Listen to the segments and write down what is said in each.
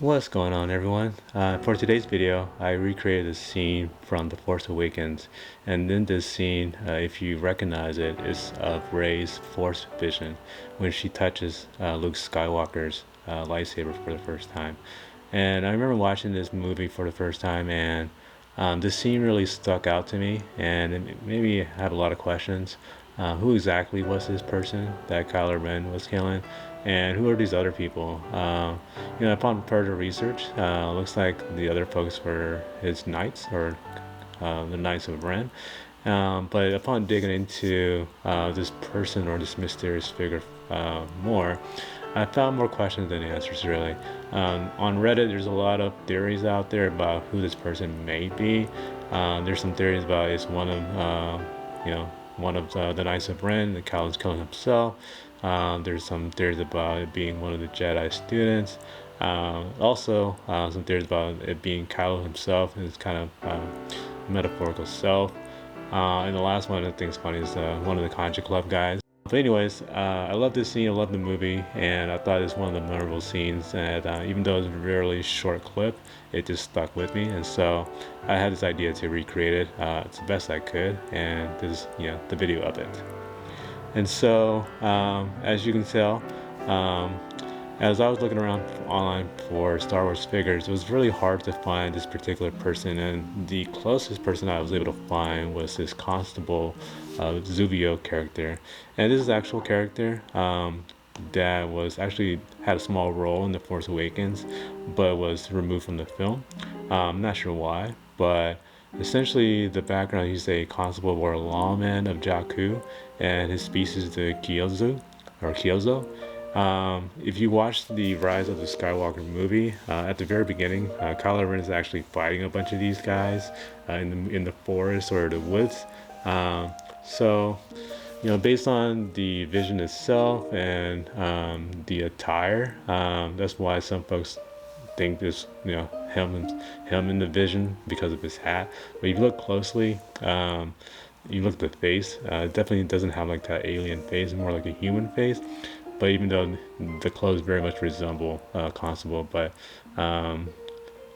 What's going on, everyone? For today's video, I recreated a scene from The Force Awakens, and in this scene, if you recognize it, is of Rey's Force vision when she touches Luke Skywalker's lightsaber for the first time. And I remember watching this movie for the first time, and this scene really stuck out to me, and it made me have a lot of questions. Who exactly was this person that Kylo Ren was killing, and who are these other people? Upon further research, looks like the other folks were his knights, or the Knights of Ren. But upon digging into this person or this mysterious figure more, I found more questions than answers, really. On Reddit, there's a lot of theories out there about who this person may be. There's some theories about it's you know, one of the Knights of Ren, the Kylo's killing himself. There's some theories about it being one of the Jedi students. Also, some theories about it being Kylo himself, his kind of metaphorical self. And the last one I think is funny is one of the Contra Club guys. But anyways, I love this scene, I love the movie, and I thought it's one of the memorable scenes. And even though it's a really short clip, it just stuck with me. And so I had this idea to recreate it. It's the best I could, and this is the video of it. And so, as you can tell, um, as I was looking around online for Star Wars figures, it was really hard to find this particular person, and the closest person I was able to find was this Constable Zuvio character. And this is an actual character that was actually had a small role in The Force Awakens, but was removed from the film. I'm not sure why, but essentially the background, he's a constable or a lawman of Jakku, and his species is the Kyozo, or Kyozo. If you watch the Rise of the Skywalker movie, at the very beginning, Kylo Ren is actually fighting a bunch of these guys in the forest or the woods. So, based on the vision itself and the attire, that's why some folks think this, him in the vision because of his hat. But if you look closely, you look at the face, it definitely doesn't have like that alien face, more like a human face. But even though the clothes very much resemble Constable, but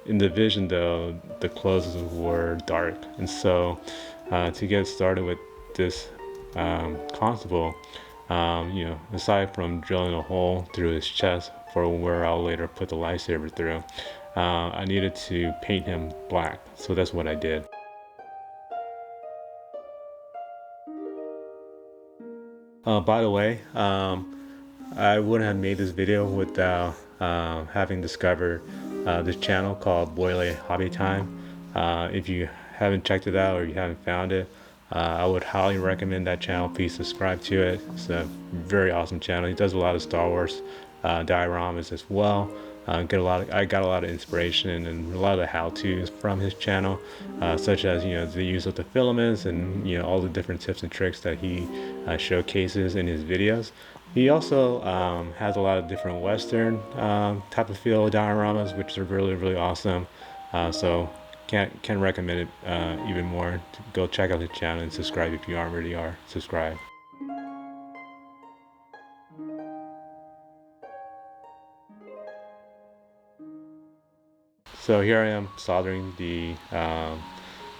in the vision though, the clothes were dark. And so to get started with this Constable, aside from drilling a hole through his chest for where I'll later put the lightsaber through, I needed to paint him black. So that's what I did. By the way, I wouldn't have made this video without having discovered this channel called Boyle Hobby Time. If you haven't checked it out or you haven't found it, I would highly recommend that channel. Please subscribe to it. It's a very awesome channel. He does a lot of Star Wars dioramas as well. I got a lot of inspiration and a lot of the how-tos from his channel, such as the use of the filaments and all the different tips and tricks that he showcases in his videos. He also has a lot of different Western type of feel dioramas, which are really awesome. So can recommend it even more. Go check out his channel and subscribe if you already are subscribed. So here I am soldering the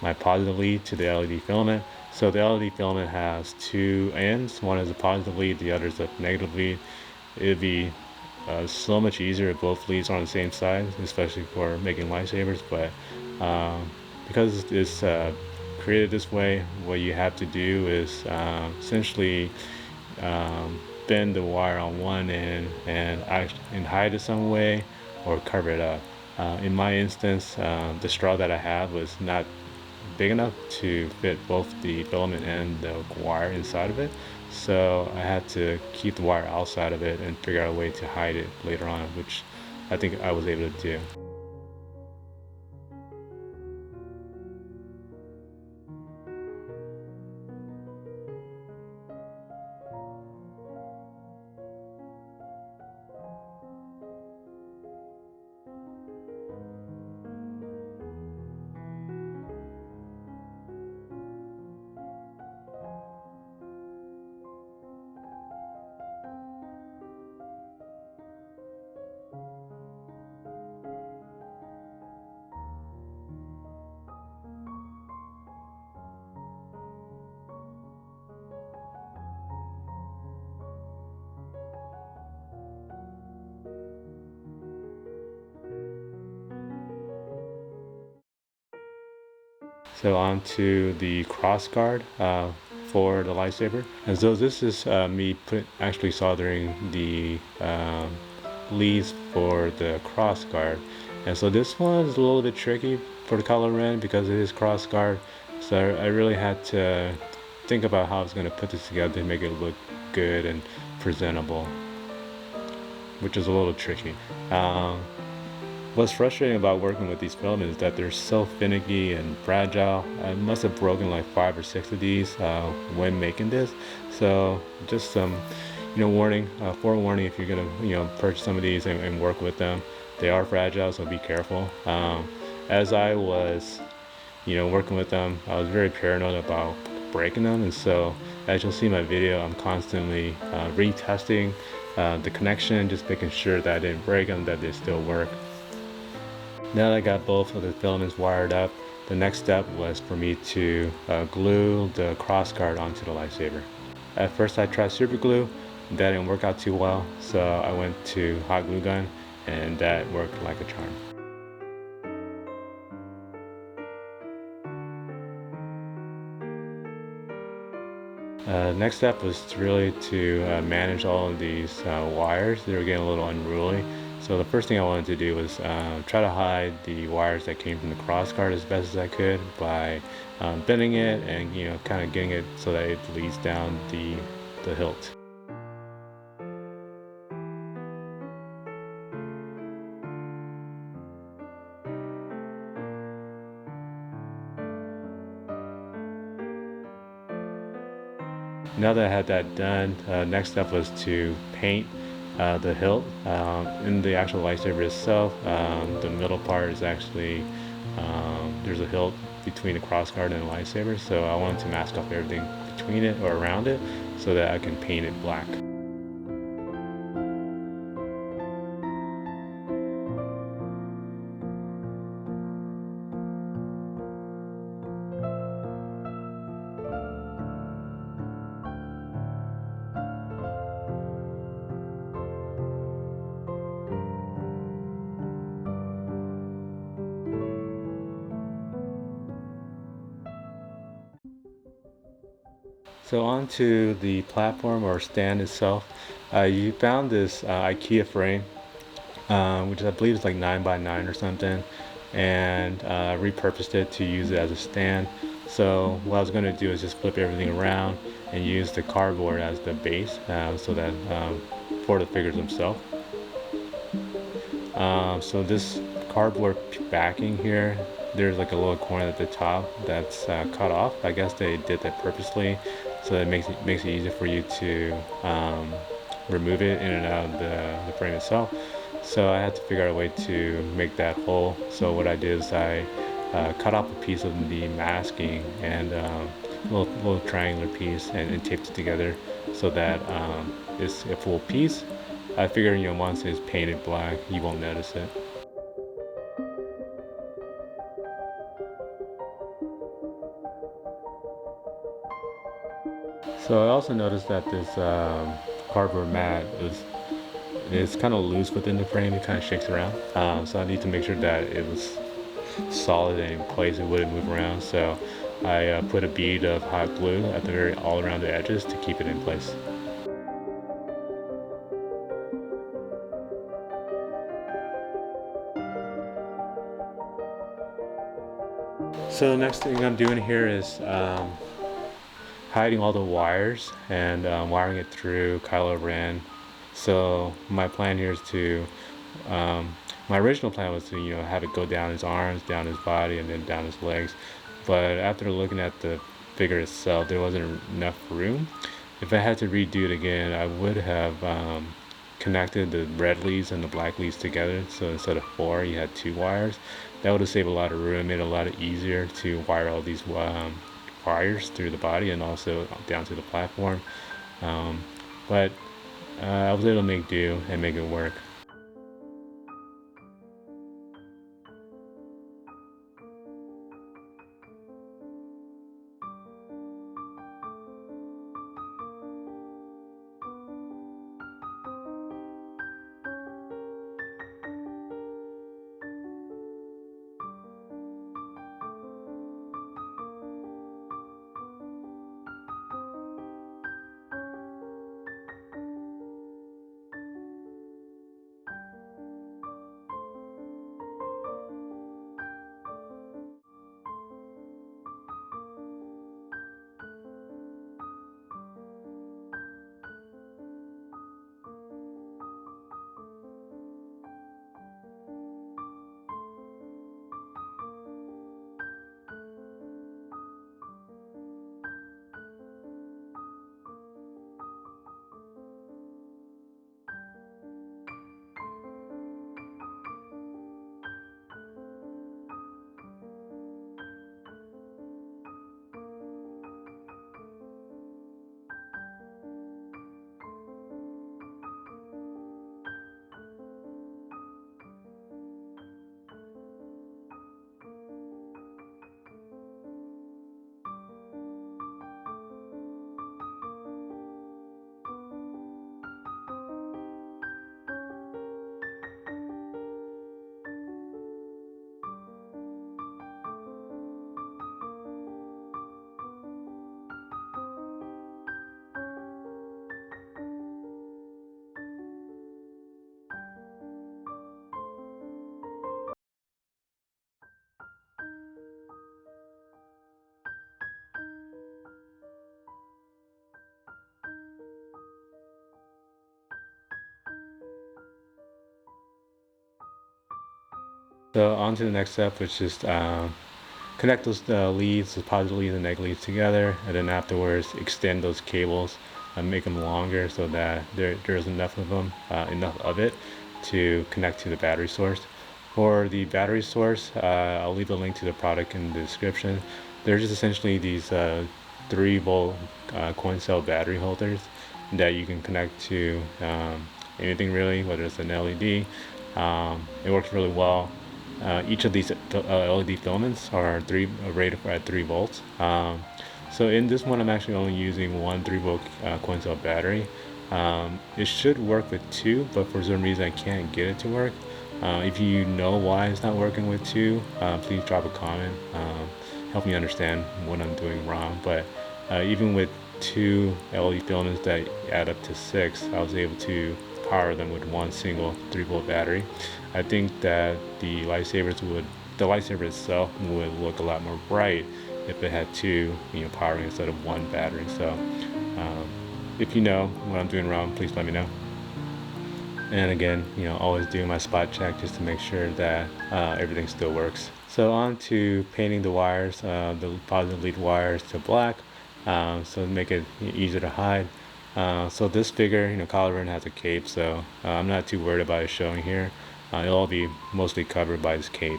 my positive lead to the LED filament. So the LED filament has two ends. One is a positive lead, the other is a negative lead. It'd be so much easier if both leads are on the same side, especially for making lightsabers. But because it's created this way, what you have to do is essentially bend the wire on one end and hide it some way or cover it up. In my instance, the straw that I have was not big enough to fit both the filament and the wire inside of it. So I had to keep the wire outside of it and figure out a way to hide it later on, which I think I was able to do. So onto the cross guard for the lightsaber. And so this is me actually soldering the leads for the cross guard. And so this one is a little bit tricky for the Kylo Ren because it is cross guard. So I really had to think about how I was going to put this together to make it look good and presentable, which is a little tricky. What's frustrating about working with these filaments is that they're so finicky and fragile. I must have broken like 5 or 6 of these when making this. So just some, warning, forewarning if you're gonna, purchase some of these and work with them. They are fragile, so be careful. As I was, working with them, I was very paranoid about breaking them, and so as you'll see in my video, I'm constantly retesting the connection, just making sure that I didn't break them, that they still work. Now that I got both of the filaments wired up, the next step was for me to glue the crossguard onto the lightsaber. At first I tried super glue, that didn't work out too well, so I went to hot glue gun, and that worked like a charm. Next step was really to manage all of these wires. They were getting a little unruly. So the first thing I wanted to do was try to hide the wires that came from the crossguard as best as I could by bending it and kind of getting it so that it leads down the hilt. Now that I had that done, next step was to paint the hilt. In the actual lightsaber itself, the middle part is actually, there's a hilt between the crossguard and the lightsaber, so I wanted to mask off everything between it or around it so that I can paint it black. So onto the platform or stand itself, you found this IKEA frame, which I believe is like 9 by 9 or something, and repurposed it to use it as a stand. So what I was going to do is just flip everything around and use the cardboard as the base, so that for the figures themselves. So this cardboard backing here, there's like a little corner at the top that's cut off. I guess they did that purposely, so it makes it easier for you to remove it in and out of the frame itself. So I had to figure out a way to make that whole. So what I did is I cut off a piece of the masking and little triangular piece and taped it together so that it's a full piece. I figure, once it's painted black, you won't notice it. So I also noticed that this cardboard mat is kind of loose within the frame. It kind of shakes around. So I need to make sure that it was solid and in place. It wouldn't move around. So I put a bead of hot glue at the all around the edges to keep it in place. So the next thing I'm doing here is hiding all the wires and wiring it through Kylo Ren. So my plan here is to, my original plan was to have it go down his arms, down his body, and then down his legs. But after looking at the figure itself, there wasn't enough room. If I had to redo it again, I would have connected the red leads and the black leads together. So instead of 4, you had 2 wires. That would have saved a lot of room, made it a lot easier to wire all these wires through the body and also down to the platform. But I was able to make do and make it work. So on to the next step, which is connect those leads, the positive leads and negative leads together, and then afterwards extend those cables and make them longer so that there's enough of them, enough of it to connect to the battery source. For the battery source, I'll leave a link to the product in the description. They're just essentially these 3-volt coin cell battery holders that you can connect to anything really, whether it's an LED. It works really well. Each of these LED filaments are rated at 3 volts. So in this one, I'm actually only using one 3-volt coin cell battery. It should work with 2, but for some reason I can't get it to work. If you know why it's not working with 2, please drop a comment. Help me understand what I'm doing wrong. But even with 2 LED filaments that add up to 6, I was able to power them with one single 3-volt battery. I think that the lightsaber itself would look a lot more bright if it had 2, powering instead of 1 battery. So if you know what I'm doing wrong, please let me know. And again, always do my spot check just to make sure that everything still works. So on to painting the wires, the positive lead wires to black, so to make it easier to hide. So this figure, Kylo Ren has a cape, so I'm not too worried about it showing here. It'll all be mostly covered by this cape.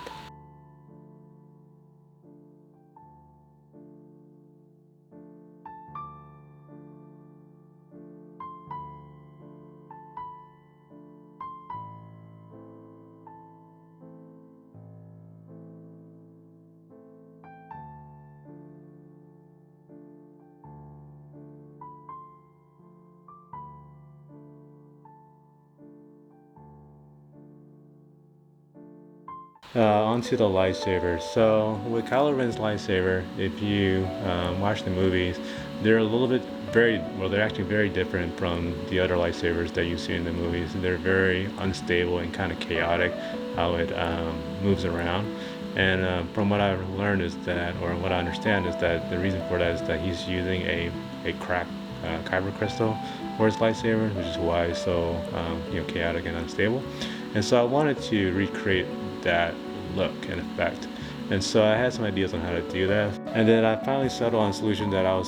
Onto the lightsaber. So with Kylo Ren's lightsaber, if you watch the movies, they're a little bit they're actually very different from the other lightsabers that you see in the movies. They're very unstable and kind of chaotic how it moves around. And from what I've learned is that, or what I understand is that the reason for that is that he's using a cracked kyber crystal for his lightsaber, which is why it's so chaotic and unstable. And so I wanted to recreate that look and effect, and so I had some ideas on how to do that, and then I finally settled on a solution that I was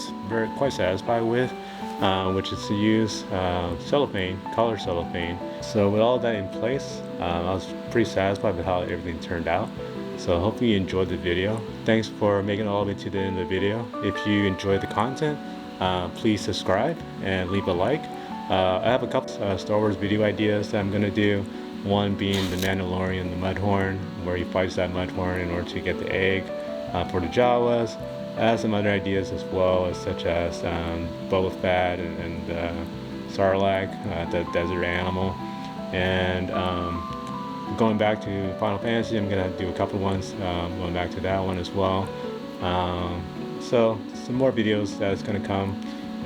quite satisfied with, which is to use cellophane, color cellophane. So with all that in place, I was pretty satisfied with how everything turned out. So hopefully you enjoyed the video. Thanks for making it all the way to the end of the video. If you enjoyed the content, please subscribe and leave a like. I have a couple Star Wars video ideas that I'm gonna do. One being the Mandalorian, the Mudhorn, where he fights that Mudhorn in order to get the egg for the Jawas. I have some other ideas as well, such as Boba Fett and Sarlacc, the desert animal. And going back to Final Fantasy, I'm gonna do a couple ones, going back to that one as well. So some more videos that's gonna come.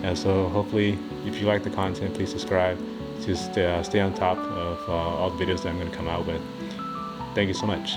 And so hopefully, if you like the content, please subscribe to stay on top of all the videos that I'm going to come out with. Thank you so much.